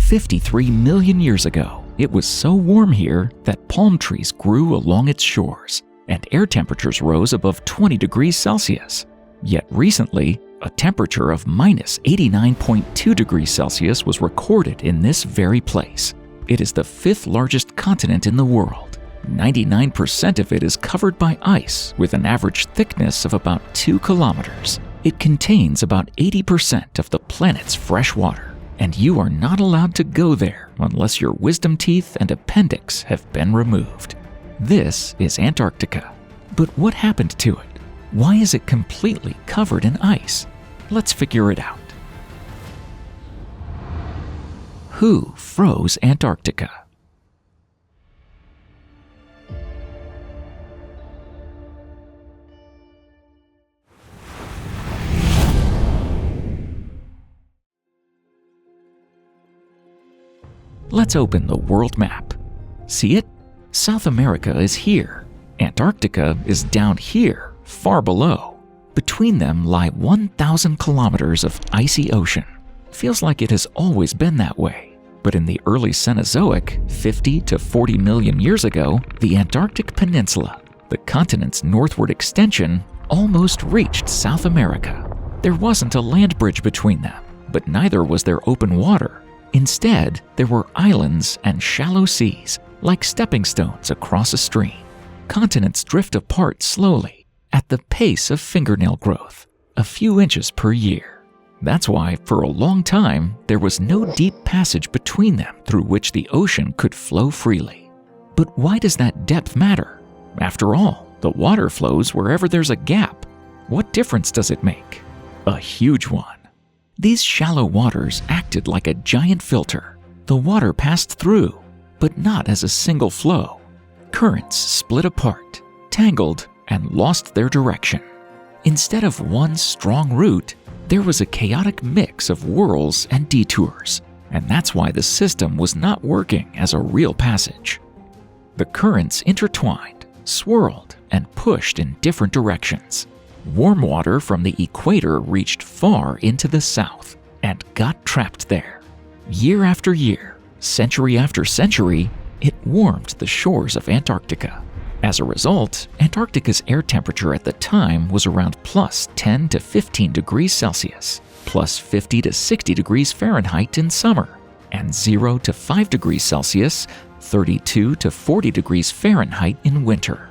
53 million years ago, it was so warm here that palm trees grew along its shores, and air temperatures rose above 20 degrees Celsius. Yet recently, a temperature of minus 89.2 degrees Celsius was recorded in this very place. It is the 5th largest continent in the world. 99% of it is covered by ice with an average thickness of about 2 kilometers. It contains about 80% of the planet's fresh water, and you are not allowed to go there unless your wisdom teeth and appendix have been removed. This is Antarctica. But what happened to it? Why is it completely covered in ice? Let's figure it out. Who froze Antarctica? Let's open the world map. See it? South America is here. Antarctica is down here, far below. Between them lie 1,000 kilometers of icy ocean. Feels like it has always been that way. But in the early Cenozoic, 50 to 40 million years ago, the Antarctic Peninsula, the continent's northward extension, almost reached South America. There wasn't a land bridge between them, but neither was there open water. Instead, there were islands and shallow seas, like stepping stones across a stream. Continents drift apart slowly, at the pace of fingernail growth, a few inches per year. That's why, for a long time, there was no deep passage between them through which the ocean could flow freely. But why does that depth matter? After all, the water flows wherever there's a gap. What difference does it make? A huge one. These shallow waters acted like a giant filter. The water passed through, but not as a single flow. Currents split apart, tangled, and lost their direction. Instead of one strong route, there was a chaotic mix of whirls and detours, and that's why the system was not working as a real passage. The currents intertwined, swirled, and pushed in different directions. Warm water from the equator reached far into the south and got trapped there. Year after year, century after century, it warmed the shores of Antarctica. As a result, Antarctica's air temperature at the time was around plus 10 to 15 degrees Celsius, plus 50 to 60 degrees Fahrenheit in summer, and 0 to 5 degrees Celsius, 32 to 40 degrees Fahrenheit in winter.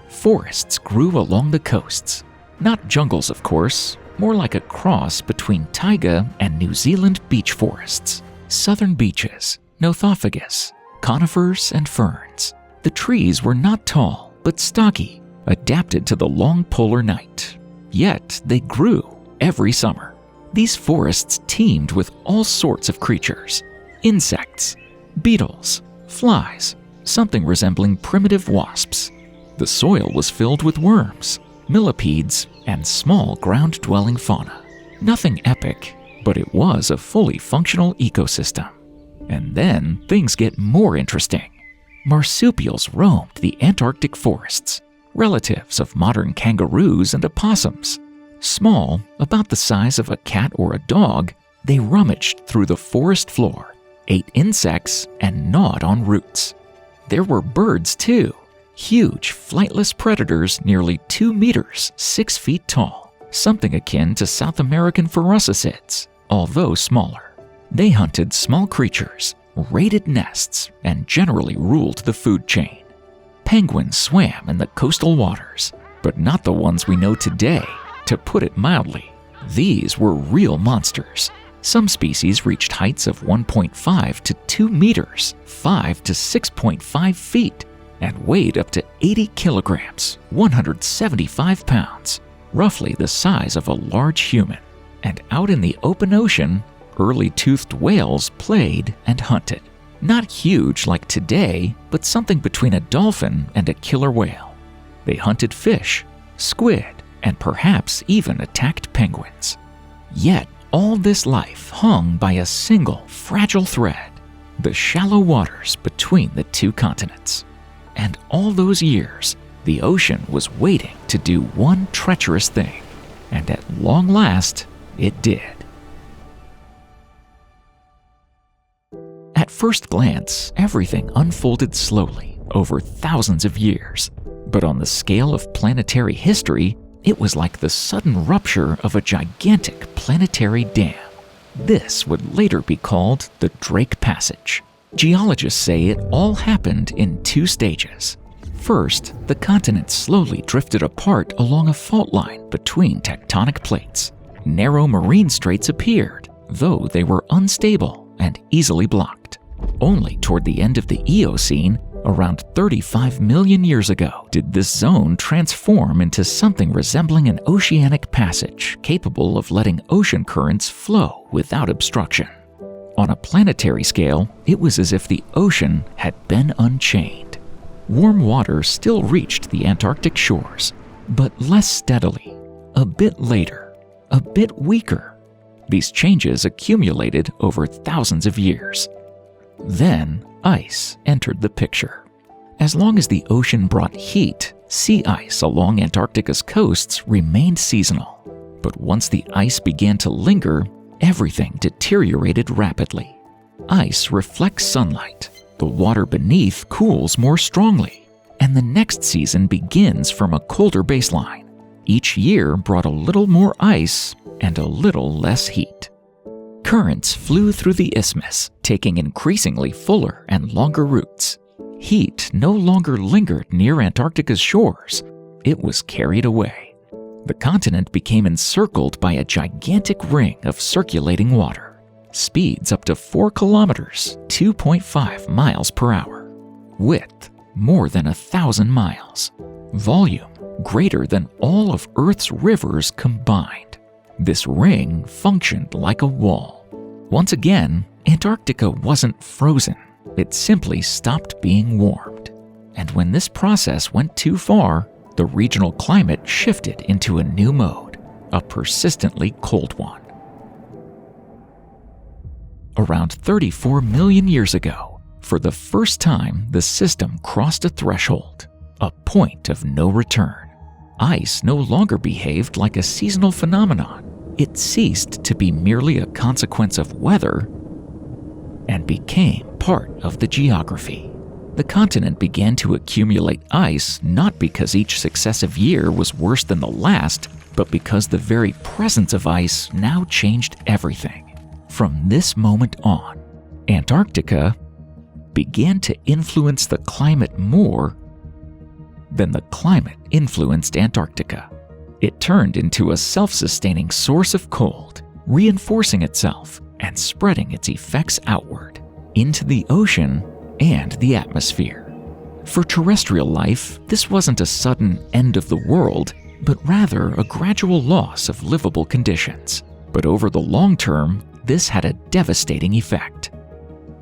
Forests grew along the coasts. Not jungles, of course, more like a cross between taiga and New Zealand beech forests. Southern beeches, nothofagus, conifers, and ferns. The trees were not tall, but stocky, adapted to the long polar night. Yet they grew every summer. These forests teemed with all sorts of creatures. Insects, beetles, flies, something resembling primitive wasps. The soil was filled with worms, millipedes, and small ground-dwelling fauna. Nothing epic, but it was a fully functional ecosystem. And then things get more interesting. Marsupials roamed the Antarctic forests, relatives of modern kangaroos and opossums. Small, about the size of a cat or a dog, they rummaged through the forest floor, ate insects, and gnawed on roots. There were birds too. Huge, flightless predators nearly 2 meters, 6 feet tall, something akin to South American ferocicids, although smaller. They hunted small creatures, raided nests, and generally ruled the food chain. Penguins swam in the coastal waters, but not the ones we know today. To put it mildly, these were real monsters. Some species reached heights of 1.5 to 2 meters, 5 to 6.5 feet, and weighed up to 80 kilograms, 175 pounds, roughly the size of a large human. And out in the open ocean, early toothed whales played and hunted. Not huge like today, but something between a dolphin and a killer whale. They hunted fish, squid, and perhaps even attacked penguins. Yet all this life hung by a single fragile thread, the shallow waters between the two continents. And all those years, the ocean was waiting to do one treacherous thing, and at long last, it did. At first glance, everything unfolded slowly over thousands of years. But on the scale of planetary history, it was like the sudden rupture of a gigantic planetary dam. This would later be called the Drake Passage. Geologists say it all happened in 2 stages. First, the continent slowly drifted apart along a fault line between tectonic plates. Narrow marine straits appeared, though they were unstable and easily blocked. Only toward the end of the Eocene, around 35 million years ago, did this zone transform into something resembling an oceanic passage capable of letting ocean currents flow without obstruction. On a planetary scale, it was as if the ocean had been unchained. Warm water still reached the Antarctic shores, but less steadily, a bit later, a bit weaker. These changes accumulated over thousands of years. Then, ice entered the picture. As long as the ocean brought heat, sea ice along Antarctica's coasts remained seasonal. But once the ice began to linger, everything deteriorated rapidly. Ice reflects sunlight, the water beneath cools more strongly, and the next season begins from a colder baseline. Each year brought a little more ice and a little less heat. Currents flew through the isthmus, taking increasingly fuller and longer routes. Heat no longer lingered near Antarctica's shores. It was carried away. The continent became encircled by a gigantic ring of circulating water. Speeds up to 4 kilometers, 2.5 miles per hour. Width, more than 1,000 miles. Volume, greater than all of Earth's rivers combined. This ring functioned like a wall. Once again, Antarctica wasn't frozen. It simply stopped being warmed. And when this process went too far, the regional climate shifted into a new mode, a persistently cold one. Around 34 million years ago, for the first time, the system crossed a threshold, a point of no return. Ice no longer behaved like a seasonal phenomenon. It ceased to be merely a consequence of weather and became part of the geography. The continent began to accumulate ice not because each successive year was worse than the last, but because the very presence of ice now changed everything. From this moment on, Antarctica began to influence the climate more than the climate influenced Antarctica. It turned into a self-sustaining source of cold, reinforcing itself and spreading its effects outward, into the ocean and the atmosphere. For terrestrial life, this wasn't a sudden end of the world, but rather a gradual loss of livable conditions. But over the long term, this had a devastating effect.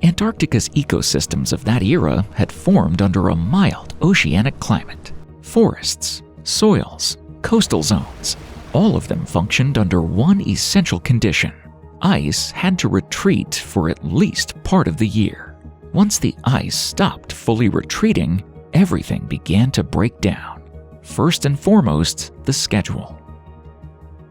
Antarctica's ecosystems of that era had formed under a mild oceanic climate. Forests, soils, coastal zones, all of them functioned under one essential condition. Ice had to retreat for at least part of the year. Once the ice stopped fully retreating, everything began to break down. First and foremost, the schedule.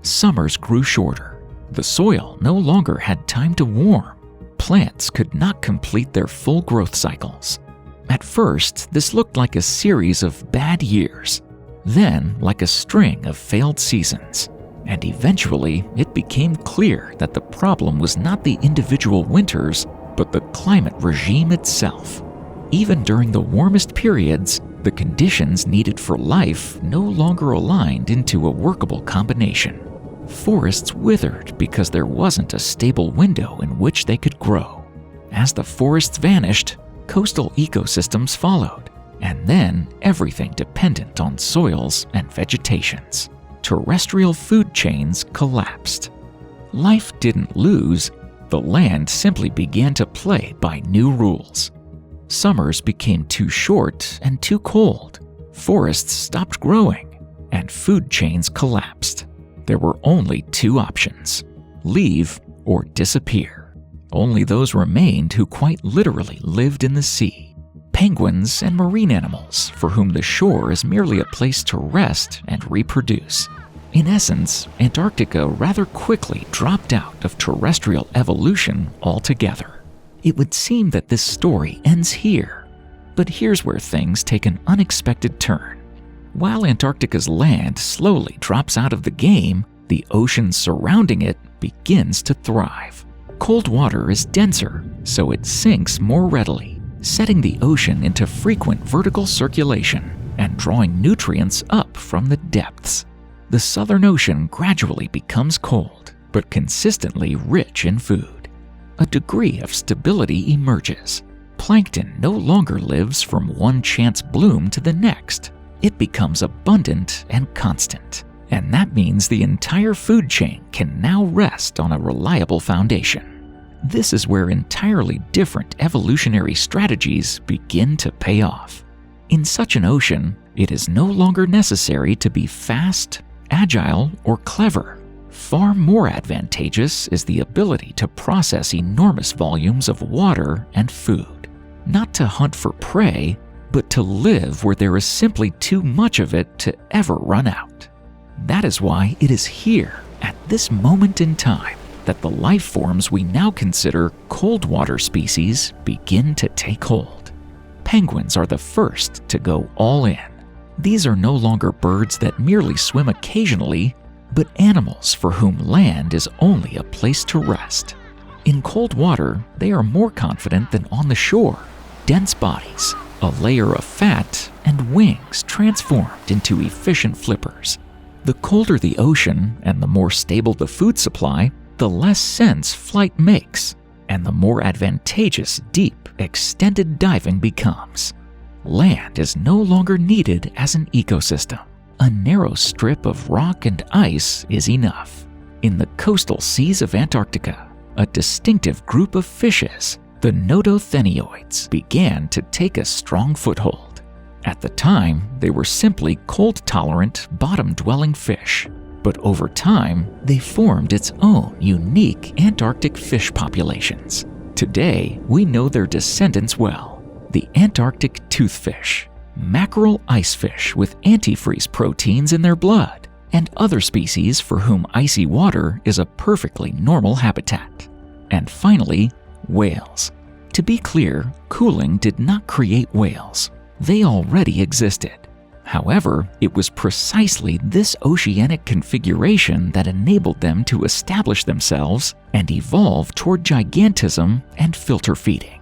Summers grew shorter. The soil no longer had time to warm. Plants could not complete their full growth cycles. At first, this looked like a series of bad years, then like a string of failed seasons. And eventually, it became clear that the problem was not the individual winters, but the climate regime itself. Even during the warmest periods, the conditions needed for life no longer aligned into a workable combination. Forests withered because there wasn't a stable window in which they could grow. As the forests vanished, coastal ecosystems followed, and then everything dependent on soils and vegetations. Terrestrial food chains collapsed. Life didn't lose, the land simply began to play by new rules. Summers became too short and too cold. Forests stopped growing, and food chains collapsed. There were only 2 options: leave or disappear. Only those remained who quite literally lived in the sea. Penguins and marine animals for whom the shore is merely a place to rest and reproduce. In essence, Antarctica rather quickly dropped out of terrestrial evolution altogether. It would seem that this story ends here, but here's where things take an unexpected turn. While Antarctica's land slowly drops out of the game, the ocean surrounding it begins to thrive. Cold water is denser, so it sinks more readily, setting the ocean into frequent vertical circulation and drawing nutrients up from the depths. The Southern Ocean gradually becomes cold, but consistently rich in food. A degree of stability emerges. Plankton no longer lives from one chance bloom to the next. It becomes abundant and constant, and that means the entire food chain can now rest on a reliable foundation. This is where entirely different evolutionary strategies begin to pay off. In such an ocean, it is no longer necessary to be fast, agile, or clever. Far more advantageous is the ability to process enormous volumes of water and food. Not to hunt for prey, but to live where there is simply too much of it to ever run out. That is why it is here, at this moment in time, that the life forms we now consider cold water species begin to take hold. Penguins are the first to go all in. These are no longer birds that merely swim occasionally, but animals for whom land is only a place to rest. In cold water, they are more confident than on the shore. Dense bodies, a layer of fat, and wings transformed into efficient flippers. The colder the ocean and the more stable the food supply, the less sense flight makes, and the more advantageous deep, extended diving becomes. Land is no longer needed as an ecosystem. A narrow strip of rock and ice is enough. In the coastal seas of Antarctica, a distinctive group of fishes, the notothenioids, began to take a strong foothold. At the time, they were simply cold-tolerant, bottom-dwelling fish, but over time, they formed its own unique Antarctic fish populations. Today, we know their descendants well: the Antarctic toothfish, mackerel icefish with antifreeze proteins in their blood, and other species for whom icy water is a perfectly normal habitat. And finally, whales. To be clear, cooling did not create whales. They already existed. However, it was precisely this oceanic configuration that enabled them to establish themselves and evolve toward gigantism and filter feeding.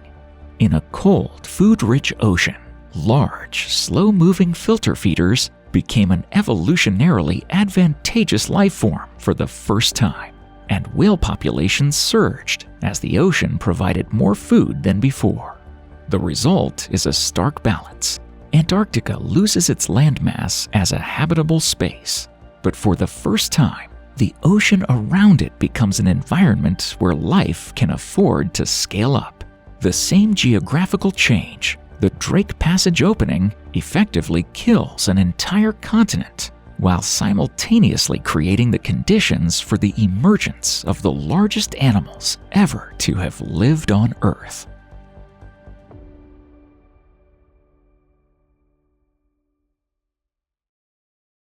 In a cold, food-rich ocean, large, slow-moving filter feeders became an evolutionarily advantageous life form for the first time, and whale populations surged as the ocean provided more food than before. The result is a stark balance. Antarctica loses its landmass as a habitable space, but for the first time, the ocean around it becomes an environment where life can afford to scale up. The same geographical change, the Drake Passage opening, effectively kills an entire continent, while simultaneously creating the conditions for the emergence of the largest animals ever to have lived on Earth.